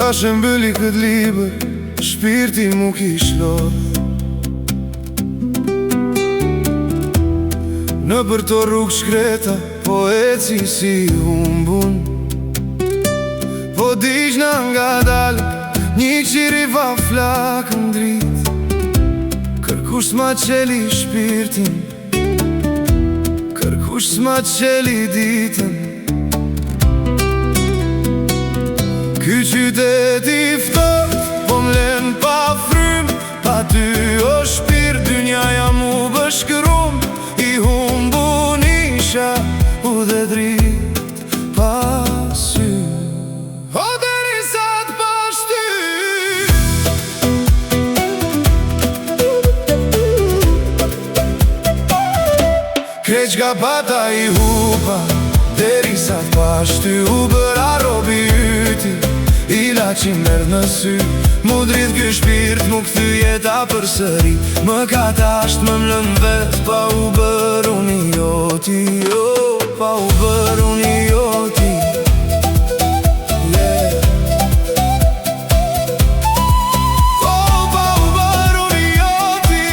Ka shembëli këtë libër, shpirti mu kish lodh. Në për të rrugë shkreta, po eci si humbun. Po dijna nga dalë, një qiri va flakën drit. Kërkush s'ma qeli shpirtin, kërkush s'ma qeli ditën. Ky qytet i ftoht, po m'len pa frym. Pa ty o shpirt, dynjaja mu bëshkërum. I humbun isha, u dhe drit pa sy. O deri sa t'pash ty. Kreq ka pata i hupa, deri sa t'pash ty. U bëra robi yti, ila që mërë në sy. Mu drit ky shpirt, mu këthy jeta për sëri. Më ka tasht, më mlën vet, pa u bër unë i joti. Pa u bër unë i joti. Pa u bër unë i joti.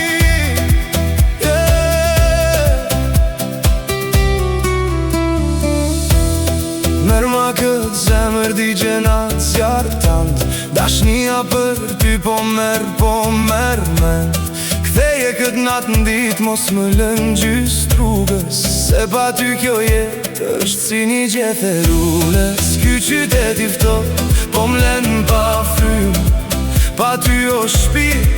Merë ma këtë zemër di gjenat zjarë tanë. Dashnia për ty po merë men. Ktheje këtë natë n'dit, mos më lën gjysë rrugës. Se pa ty kjo jetë është si një gjethe rulles. Ky qytet i ftoht, po m'len pa frym. Pa ty o shpirt,